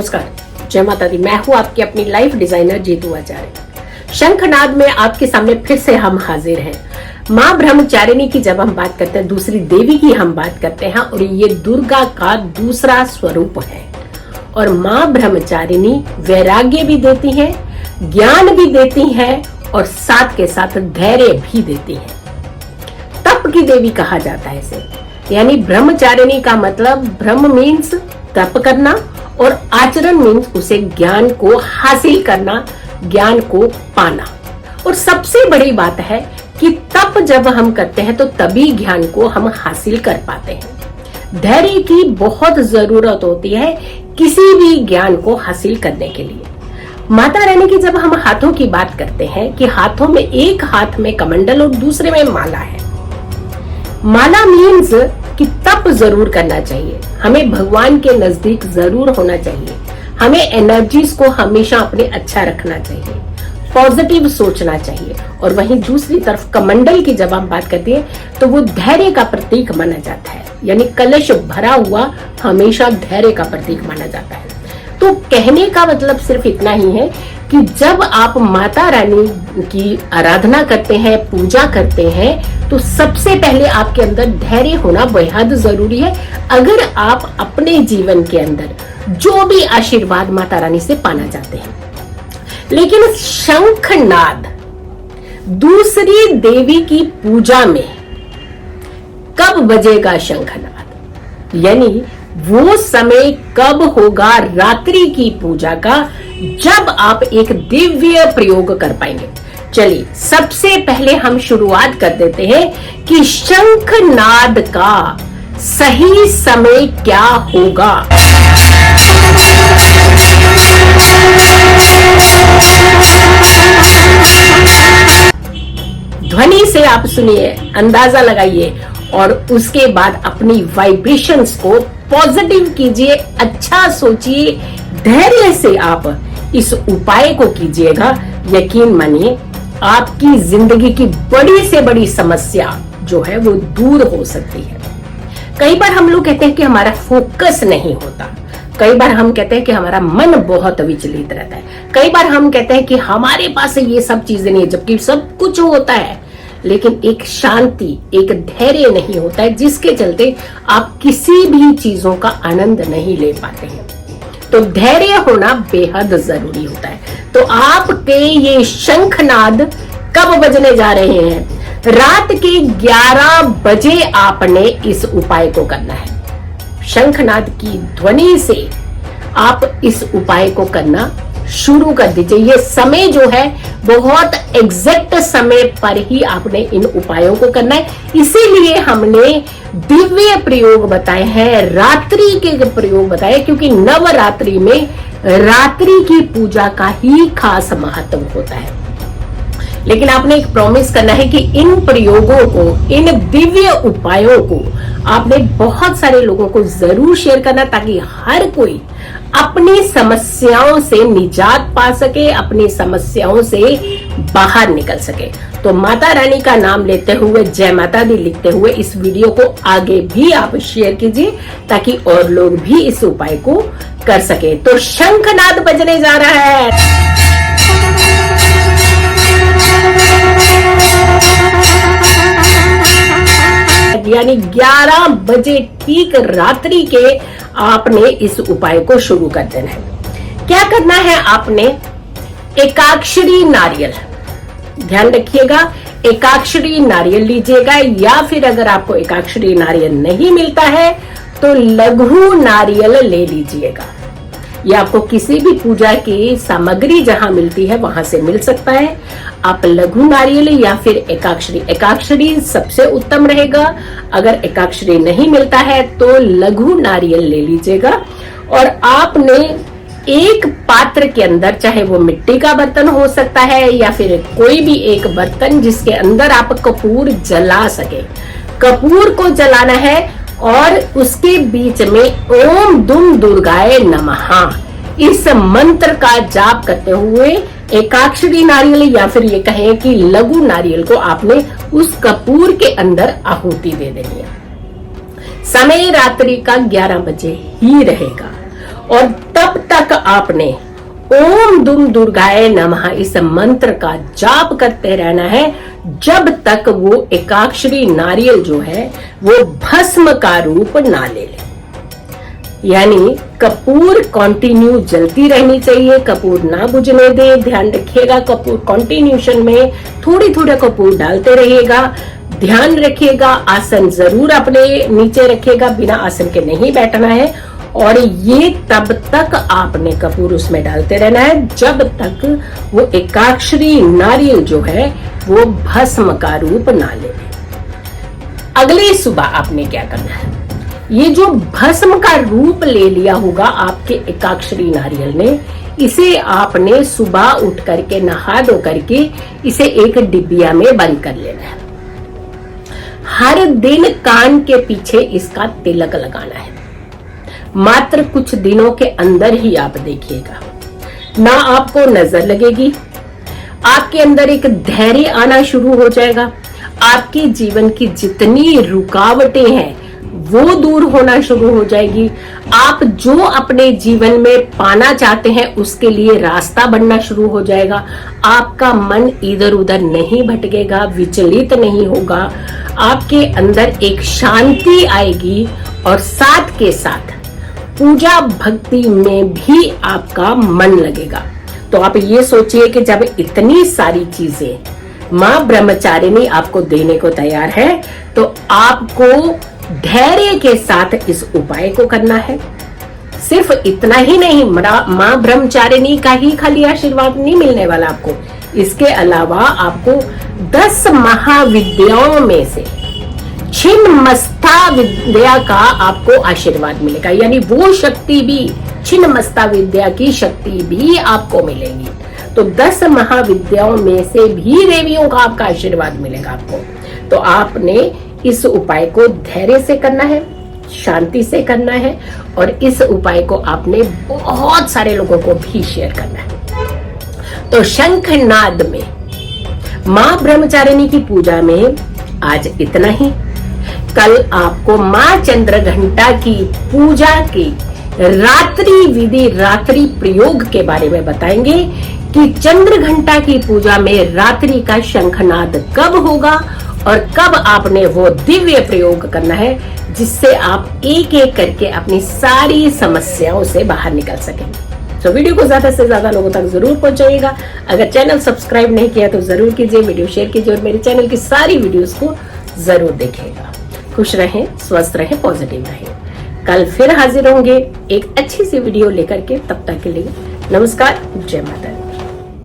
नमस्कार, जय माता दी। मैं हूँ आपकी अपनी लाइफ डिजाइनर जीतू आचार्य। शंखनाद में आपके सामने फिर से हम हाजिर हैं। माँ ब्रह्मचारिणी की जब हम बात करते हैं, दूसरी देवी की हम बात करते हैं, और ये दुर्गा का दूसरा स्वरूप है। और माँ ब्रह्मचारिणी वैराग्य भी देती हैं, ज्ञान भी देती हैं, और साथ के साथ धैर्य भी देती हैं। तप की देवी कहा जाता है इसे, यानी ब्रह्मचारिणी का मतलब ब्रह्म मीन्स तप करना, और आचरण मीन्स उसे ज्ञान को हासिल करना, ज्ञान को पाना। और सबसे बड़ी बात है कि तप जब हम करते हैं तो तभी ज्ञान को हम हासिल कर पाते हैं। धैर्य की बहुत जरूरत होती है किसी भी ज्ञान को हासिल करने के लिए। माता रानी की जब हम हाथों की बात करते हैं कि हाथों में, एक हाथ में कमंडल और दूसरे में माला है। माला मीन्स कि तप जरूर करना चाहिए, हमें भगवान के नजदीक जरूर होना चाहिए, हमें एनर्जीज को हमेशा अपने अच्छा रखना चाहिए, पॉजिटिव सोचना चाहिए। और वहीं दूसरी तरफ कमंडल की जब हम बात करते हैं तो वो धैर्य का प्रतीक माना जाता है, यानी कलश भरा हुआ हमेशा धैर्य का प्रतीक माना जाता है। तो कहने का मतलब सिर्फ इतना ही है कि जब आप माता रानी की आराधना करते हैं, पूजा करते हैं, तो सबसे पहले आपके अंदर धैर्य होना बेहद जरूरी है, अगर आप अपने जीवन के अंदर जो भी आशीर्वाद माता रानी से पाना चाहते हैं। लेकिन शंखनाद दूसरी देवी की पूजा में कब बजेगा शंखनाद, यानी वो समय कब होगा रात्रि की पूजा का, जब आप एक दिव्य प्रयोग कर पाएंगे। चलिए सबसे पहले हम शुरुआत कर देते हैं कि शंखनाद का सही समय क्या होगा। ध्वनि से आप सुनिए, अंदाजा लगाइए, और उसके बाद अपनी वाइब्रेशंस को पॉजिटिव कीजिए, अच्छा सोचिए, धैर्य से आप इस उपाय को कीजिएगा। यकीन मानिए आपकी जिंदगी की बड़ी से बड़ी समस्या जो है वो दूर हो सकती है। कई बार हम लोग कहते हैं कि हमारा फोकस नहीं होता, कई बार हम कहते हैं कि हमारा मन बहुत विचलित रहता है, कई बार हम कहते हैं कि हमारे पास ये सब चीजें नहीं है, जबकि सब कुछ होता है, लेकिन एक शांति, एक धैर्य नहीं होता है, जिसके चलते आप किसी भी चीजों का आनंद नहीं ले पाते हैं। तो धैर्य होना बेहद जरूरी होता है। तो आपके ये शंखनाद कब बजने जा रहे हैं? रात के 11 बजे आपने इस उपाय को करना है। शंखनाद की ध्वनि से आप इस उपाय को करना शुरू कर दीजिए। ये समय जो है बहुत एग्जैक्ट समय पर ही आपने इन उपायों को करना है, इसीलिए हमने दिव्य प्रयोग बताए हैं, रात्रि के प्रयोग बताए, क्योंकि नवरात्रि में रात्रि की पूजा का ही खास महत्व होता है। लेकिन आपने एक प्रॉमिस करना है कि इन प्रयोगों को, इन दिव्य उपायों को आपने बहुत सारे लोगों को जरूर शेयर करना, ताकि हर कोई अपनी समस्याओं से निजात पा सके, अपनी समस्याओं से बाहर निकल सके। तो माता रानी का नाम लेते हुए, जय माता दी लिखते हुए इस वीडियो को आगे भी आप शेयर कीजिए, ताकि और लोग भी इस उपाय को कर सके। तो शंखनाद बजने जा रहा है। यानी 11 बजे ठीक रात्रि के आपने इस उपाय को शुरू कर देना है। क्या करना है आपने? एकाक्षरी नारियल, ध्यान रखिएगा, एकाक्षरी नारियल लीजिएगा, या फिर अगर आपको एकाक्षरी नारियल नहीं मिलता है तो लघु नारियल ले लीजिएगा। या आपको किसी भी पूजा की सामग्री जहां मिलती है वहां से मिल सकता है। आप लघु नारियल या फिर एकाक्षरी, एकाक्षरी सबसे उत्तम रहेगा। अगर एकाक्षरी नहीं मिलता है तो लघु नारियल ले लीजिएगा, और आपने एक पात्र के अंदर, चाहे वो मिट्टी का बर्तन हो सकता है या फिर कोई भी एक बर्तन जिसके अंदर आप कपूर जला सके, कपूर को जलाना है, और उसके बीच में ओम दुम दुर्गाए नमः इस मंत्र का जाप करते हुए एकाक्षरी नारियल या फिर ये कहें कि लघु नारियल को आपने उस कपूर के अंदर आहुति दे देनी है। समय रात्रि का 11 बजे ही रहेगा, और तब तक आपने ओम दुम दुर्गाय नमः इस मंत्र का जाप करते रहना है जब तक वो एकाक्षरी नारियल जो है वो भस्म का रूप ना ले ले। यानी कपूर कंटिन्यू जलती रहनी चाहिए, कपूर ना बुझने दे। ध्यान रखिएगा, कपूर कंटिन्यूशन में थोड़ी थोड़ा कपूर डालते रहिएगा। ध्यान रखिएगा, आसन जरूर अपने नीचे रखिएगा, बिना आसन के नहीं बैठना है। और ये तब तक आपने कपूर उसमें डालते रहना है जब तक वो एकाक्षरी नारियल जो है वो भस्म का रूप ना ले। अगली सुबह आपने क्या करना है, ये जो भस्म का रूप ले लिया होगा आपके एकाक्षरी नारियल ने, इसे आपने सुबह उठ करके नहा धो करके इसे एक डिबिया में बंद कर लेना है। हर दिन कान के पीछे इसका तिलक लगाना है। मात्र कुछ दिनों के अंदर ही आप देखिएगा, ना आपको नजर लगेगी, आपके अंदर एक धैर्य आना शुरू हो जाएगा। आपके जीवन की जितनी रुकावटें हैं वो दूर होना शुरू हो जाएगी। आप जो अपने जीवन में पाना चाहते हैं उसके लिए रास्ता बनना शुरू हो जाएगा। आपका मन इधर उधर नहीं भटकेगा, विचलित नहीं होगा। आपके अंदर एक शांति आएगी और साथ के साथ पूजा भक्ति में भी आपका मन लगेगा। तो आप ये सोचिए कि जब इतनी सारी चीजें मां ब्रह्मचारिणी आपको देने को तैयार है तो आपको धैर्य के साथ इस उपाय को करना है। सिर्फ इतना ही नहीं, मां ब्रह्मचारिणी का ही खाली आशीर्वाद नहीं मिलने वाला आपको, इसके अलावा आपको 10 महाविद्याओं में से छिन्नमस्ता विद्या का आपको आशीर्वाद मिलेगा। यानी वो शक्ति भी, छिन्नमस्ता विद्या की शक्ति भी आपको मिलेगी। तो 10 महाविद्याओं में से भी देवियों का आपका आशीर्वाद मिलेगा आपको। तो आपने इस उपाय को धैर्य से करना है, शांति से करना है और इस उपाय को आपने बहुत सारे लोगों को भी शेयर करना है। तो शंखनाद में मां ब्रह्मचारिणी की पूजा में आज इतना ही। कल आपको मां चंद्रघंटा की पूजा की रात्रि विधि, रात्रि प्रयोग के बारे में बताएंगे कि चंद्रघंटा की पूजा में रात्रि का शंखनाद कब होगा और कब आपने वो दिव्य प्रयोग करना है जिससे आप एक एक करके अपनी सारी समस्याओं से बाहर निकल सकेंगे। तो वीडियो को ज्यादा से ज्यादा लोगों तक जरूर पहुंचाइएगा। अगर चैनल सब्सक्राइब नहीं किया तो जरूर कीजिए, वीडियो शेयर कीजिए और मेरे चैनल की सारी वीडियोस को जरूर देखिएगा। खुश रहें, स्वस्थ रहें, पॉजिटिव रहें। कल फिर हाजिर होंगे एक अच्छी सी वीडियो लेकर के। तब तक के लिए नमस्कार, जय माता दी।